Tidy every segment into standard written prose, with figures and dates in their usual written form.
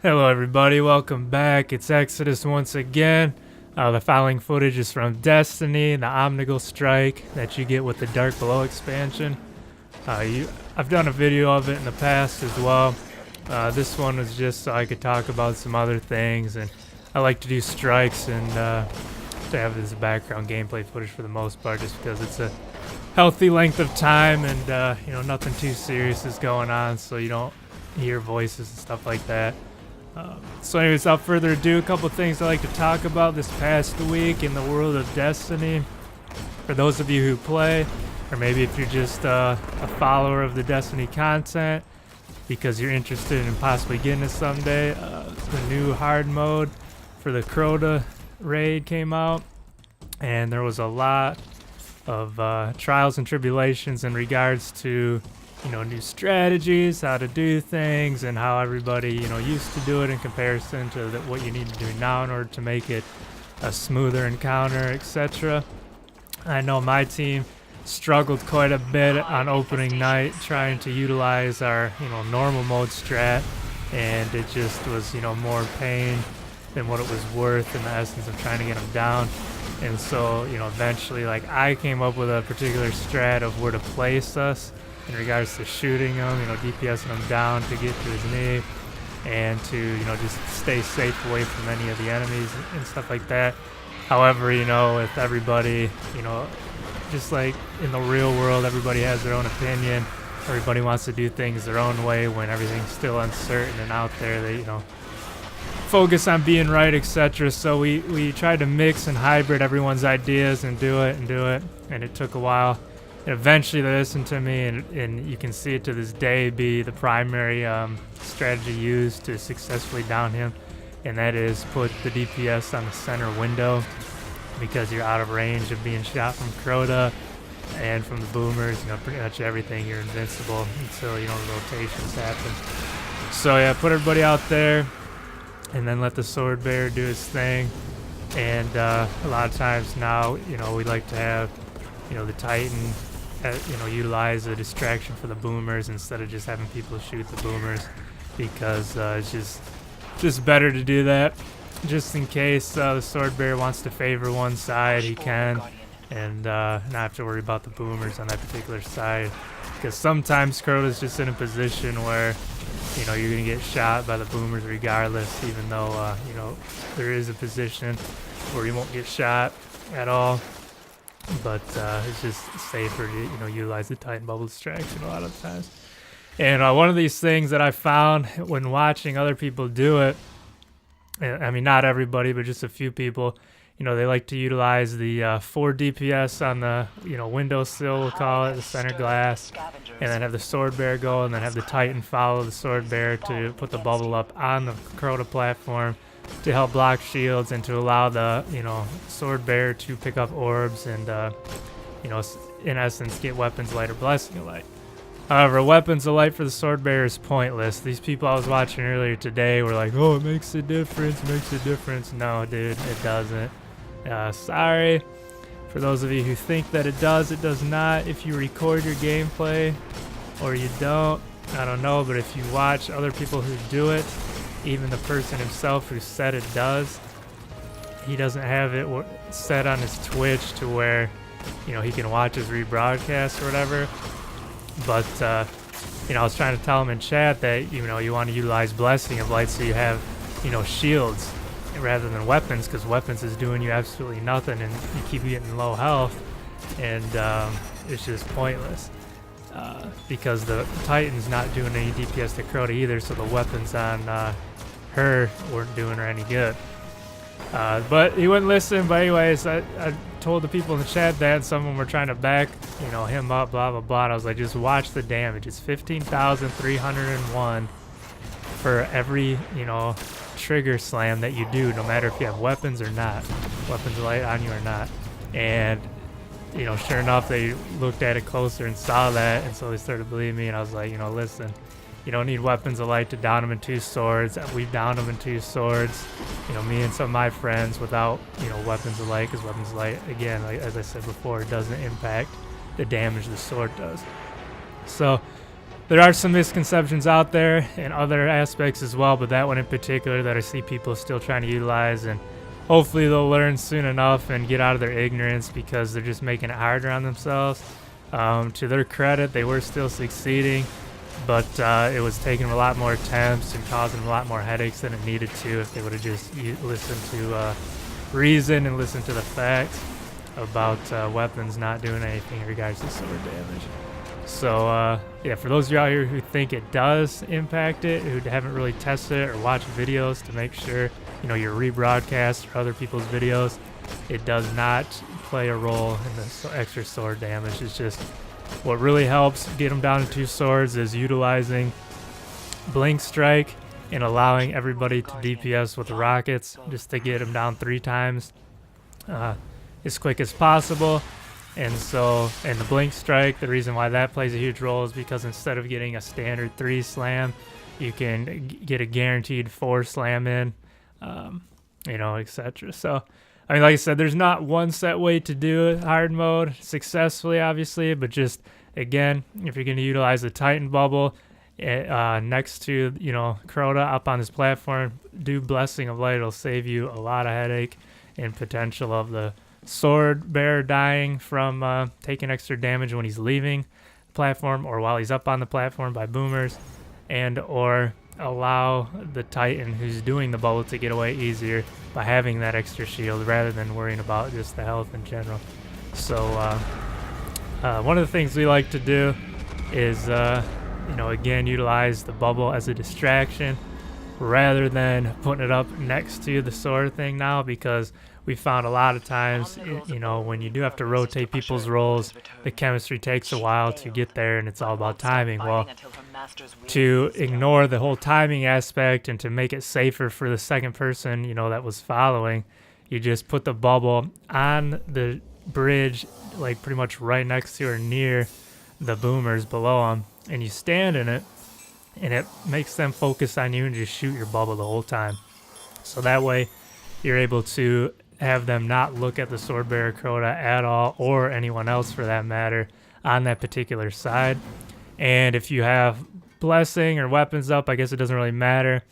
Hello everybody, welcome back. It's Exodus once again. The following footage is from Destiny, the Omnigul Strike that you get with the Dark Below expansion. I've done a video of it in the past as well. This one was just so I could talk about some other things, and I like to do strikes and to have this background gameplay footage for the most part, just because it's a healthy length of time and nothing too serious is going on, so you don't hear voices and stuff like that. So anyways, without further ado, a couple things I like to talk about this past week in the world of Destiny. For those of you who play, or maybe if you're just a follower of the Destiny content because you're interested in possibly getting it someday, the new hard mode for the Crota raid came out, and there was a lot of trials and tribulations in regards to new strategies, how to do things, and how everybody used to do it in comparison to what you need to do now in order to make it a smoother encounter, etc. I know my team struggled quite a bit on opening night trying to utilize our normal mode strat, and it just was more pain than what it was worth in the essence of trying to get them down. And so eventually, like, I came up with a particular strat of where to place us in regards to shooting him, DPSing him down to get to his knee, and to just stay safe away from any of the enemies and stuff like that. However, with everybody, just like in the real world, everybody has their own opinion. Everybody wants to do things their own way when everything's still uncertain and out there. They focus on being right, etc. So we tried to mix and hybrid everyone's ideas and do it, and it took a while. And eventually they listened to me, and you can see it to this day be the primary strategy used to successfully down him, and that is put the DPS on the center window, because you're out of range of being shot from Crota and from the boomers, pretty much everything. You're invincible until the rotations happen. So yeah, put everybody out there and then let the sword bearer do his thing. And a lot of times now, we like to have the Titan utilize a distraction for the boomers instead of just having people shoot the boomers, because it's just better to do that, just in case the sword bearer wants to favor one side, he can, and not have to worry about the boomers on that particular side, because sometimes Crota's just in a position where you're gonna get shot by the boomers regardless, even though there is a position where you won't get shot at all. But it's just safer to utilize the Titan bubble distraction a lot of the times. And one of these things that I found when watching other people do it, I mean, not everybody, but just a few people, they like to utilize the 4 DPS on the windowsill, we'll call it, the center glass, and then have the sword bearer go, and then have the Titan follow the sword bearer to put the bubble up on the Crota platform to help block shields and to allow the sword bearer to pick up orbs and in essence get weapons light or blessing of light. However, weapons of light for the sword bearer is pointless. These people I was watching earlier today were like, oh, it makes a difference. No, dude, it doesn't. Sorry. For those of you who think that it does not. If you record your gameplay, or you don't, I don't know, but if you watch other people who do it, even the person himself who said it does, he doesn't have it set on his Twitch to where he can watch his rebroadcast or whatever. But I was trying to tell him in chat that you want to utilize blessing of light so you have shields rather than weapons, because weapons is doing you absolutely nothing and you keep getting low health, and it's just pointless. Because the Titan's not doing any DPS to Crota either, so the weapons on her weren't doing her any good. But he wouldn't listen. But anyways, I told the people in the chat that, and some of them were trying to back him up, blah blah blah. And I was like, just watch the damage. It's 15,301 for every trigger slam that you do, no matter if you have weapons or not, weapons light on you or not. And sure enough, they looked at it closer and saw that, and so they started believing me. And I was like, listen, you don't need weapons of light to down them in 2 swords. We've downed them in 2 swords, me and some of my friends, without weapons of light, because weapons of light, again, like as I said before, it doesn't impact the damage the sword does. So there are some misconceptions out there in other aspects as well, but that one in particular that I see people still trying to utilize, and hopefully they'll learn soon enough and get out of their ignorance, because they're just making it harder on themselves. To their credit, they were still succeeding, but it was taking them a lot more attempts and causing them a lot more headaches than it needed to if they would have just listened to reason and listened to the facts about weapons not doing anything in regards to sword damage. So yeah, for those of you out here who think it does impact it, who haven't really tested it or watched videos to make sure, you know, your rebroadcasts or other people's videos, it does not play a role in the extra sword damage. It's just what really helps get them down to 2 swords is utilizing blink strike and allowing everybody to DPS with the rockets, just to get them down 3 times as quick as possible. And so, and the blink strike, the reason why that plays a huge role is because instead of getting a standard 3 slam, you can get a guaranteed 4 slam in, you know, etc. So, I mean, like I said, there's not one set way to do it, hard mode, successfully, obviously, but just, again, if you're going to utilize the Titan bubble next to, you know, Crota up on this platform, do Blessing of Light. It'll save you a lot of headache and potential of the sword bearer dying from taking extra damage when he's leaving the platform or while he's up on the platform by boomers, and or allow the Titan who's doing the bubble to get away easier by having that extra shield rather than worrying about just the health in general. So one of the things we like to do is you know, again, utilize the bubble as a distraction rather than putting it up next to the sword thing now, because we found a lot of times, you know, when you do have to rotate people's roles, the chemistry takes a while to get there, and it's all about timing. Well, to ignore the whole timing aspect and to make it safer for the second person, you know, that was following, you just put the bubble on the bridge, like pretty much right next to or near the boomers below them, and you stand in it, and it makes them focus on you and just shoot your bubble the whole time. So that way you're able to have them not look at the sword bearer Crota at all, or anyone else for that matter, on that particular side. And if you have blessing or weapons up, I guess it doesn't really matter,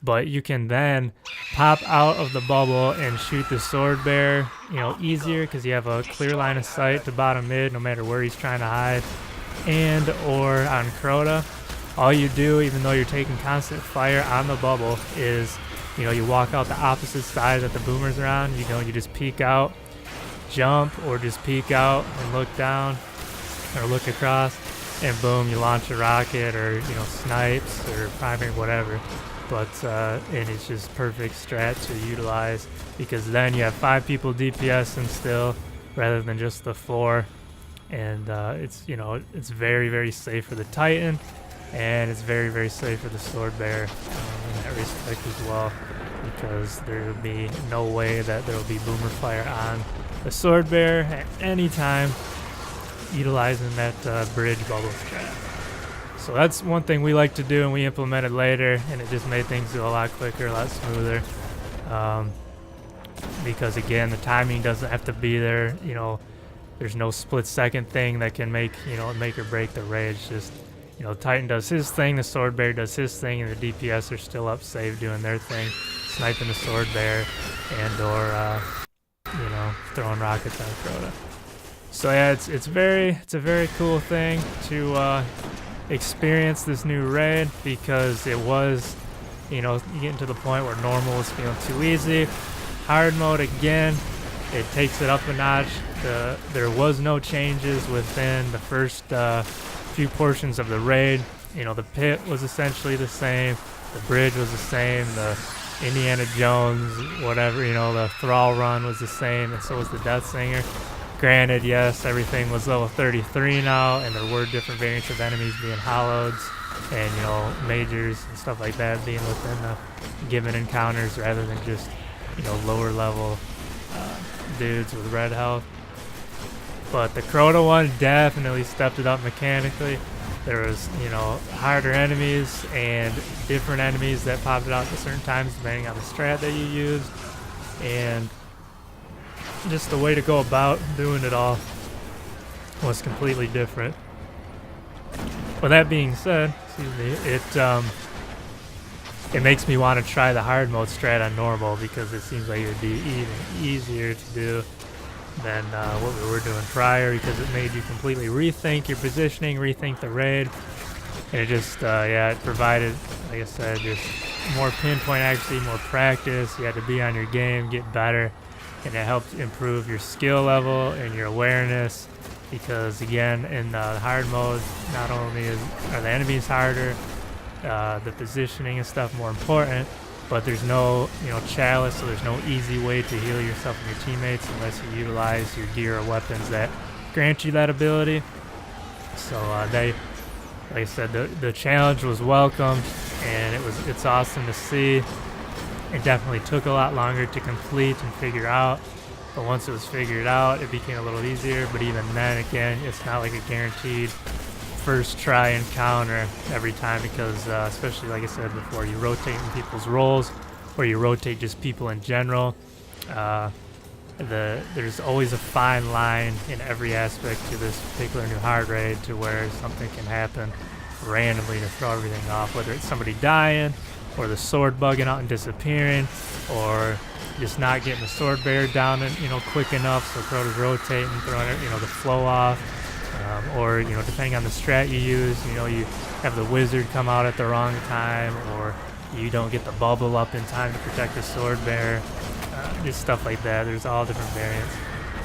but you can then pop out of the bubble and shoot the sword bearer, you know, easier, because you have a clear line of sight to bottom mid no matter where he's trying to hide. And or on Crota, all you do, even though you're taking constant fire on the bubble, is, you know, you walk out the opposite side that the boomers are on. You know, you just peek out, jump, or just peek out and look down or look across, and boom, you launch a rocket or, you know, snipes or primary, whatever. But and it's just perfect strat to utilize, because then you have 5 people DPSing still rather than just the 4. And it's, you know, it's very, very safe for the Titan, and it's very, very safe for the sword bearer in that respect as well, because there will be no way that there will be boomer fire on the sword bearer at any time utilizing that bridge bubble strat. So that's one thing we like to do, and we implemented later, and it just made things go a lot quicker, a lot smoother, because again, the timing doesn't have to be there. You know, there's no split second thing that can make, you know, make or break the raid. It's just, you know, Titan does his thing, the sword bearer does his thing, and the DPS are still up safe doing their thing, sniping the sword bearer and or you know, throwing rockets on Crota. So yeah, it's a very cool thing to experience this new raid, because it was, you know, getting to the point where normal was feeling too easy. Hard mode, again, it takes it up a notch. There was no changes within the first few portions of the raid. You know, the pit was essentially the same, the bridge was the same, the Indiana Jones, whatever, you know, the Thrall run was the same, and so was the Death Singer. Granted, yes, everything was level 33 now, and there were different variants of enemies being hollowed, and, you know, majors and stuff like that being within the given encounters rather than just, you know, lower level dudes with red health. But the Crota one definitely stepped it up mechanically. There was, you know, harder enemies and different enemies that popped out at certain times depending on the strat that you used, and just the way to go about doing it all was completely different. with that being said, excuse me, it makes me want to try the hard mode strat on normal because it seems like it would be even easier to do than what we were doing prior, because it made you completely rethink your positioning, rethink the raid, and it just yeah, it provided, like I said, just more pinpoint accuracy, more practice. You had to be on your game, get better, and it helped improve your skill level and your awareness, because again, in the hard mode, not only are the enemies harder, the positioning and stuff more important, but there's no, chalice, so there's no easy way to heal yourself and your teammates unless you utilize your gear or weapons that grant you that ability. So like I said, the challenge was welcomed, and it's awesome to see. It definitely took a lot longer to complete and figure out, but once it was figured out, it became a little easier. But even then, again, it's not like a guaranteed first try encounter every time, because especially, like I said before, you rotate in people's roles, or you rotate just people in general. There's always a fine line in every aspect to this particular new hard raid, to where something can happen randomly to throw everything off, whether it's somebody dying, or the sword bugging out and disappearing, or just not getting the sword bearer down and quick enough, so Crota's rotating, throwing the flow off. Or depending on the strat you use, you have the wizard come out at the wrong time, or you don't get the bubble up in time to protect the sword bearer, just stuff like that. There's all different variants,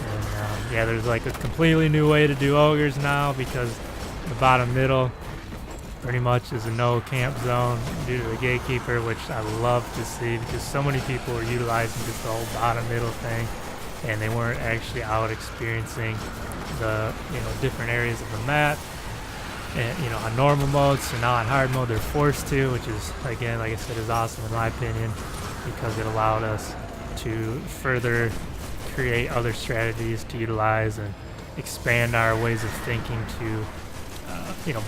and yeah, there's like a completely new way to do ogres now, because the bottom middle pretty much is a no camp zone due to the gatekeeper, which I love to see, because so many people are utilizing just the whole bottom middle thing, and they weren't actually out experiencing the different areas of the map, and on normal mode. So now on hard mode they're forced to, which is, again, like I said, is awesome in my opinion, because it allowed us to further create other strategies to utilize and expand our ways of thinking to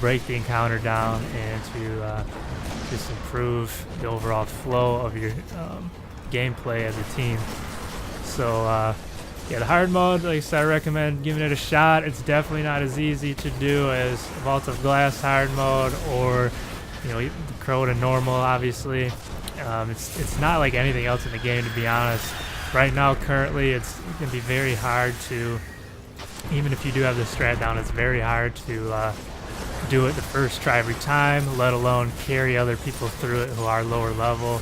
break the encounter down, and to just improve the overall flow of your gameplay as a team. So yeah, the hard mode, like I said, I recommend giving it a shot. It's definitely not as easy to do as Vault of Glass hard mode, or the Crota normal, obviously. It's not like anything else in the game, to be honest. Right now, currently, it can be very hard to, even if you do have the strat down, it's very hard to do it the first try every time, let alone carry other people through it who are lower level,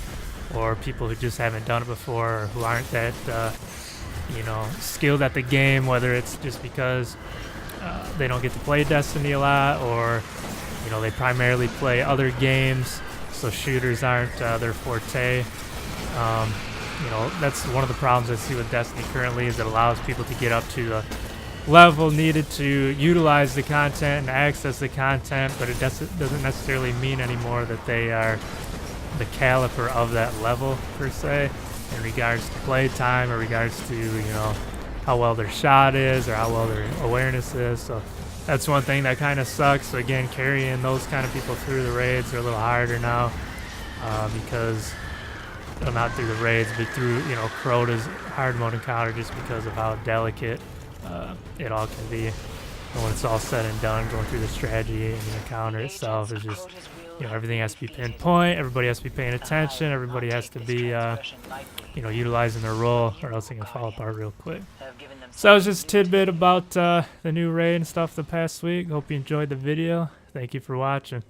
or people who just haven't done it before, or who aren't that skilled at the game, whether it's just because they don't get to play Destiny a lot, or they primarily play other games, so shooters aren't their forte. That's one of the problems I see with Destiny currently, is it allows people to get up to the level needed to utilize the content and access the content, but it doesn't necessarily mean anymore that they are the caliber of that level per se, in regards to play time, or regards to how well their shot is, or how well their awareness is. So that's one thing that kind of sucks. So again, carrying those kind of people through the raids are a little harder now, because, well, not through the raids, but through Crota's hard mode encounter, just because of how delicate it all can be. And when it's all said and done, going through the strategy and the encounter itself is just, everything has to be pinpoint, everybody has to be paying attention, everybody has to be utilizing their role, or else it can fall apart real quick. So that was just a tidbit about the new raid and stuff the past week. Hope you enjoyed the video. Thank you for watching.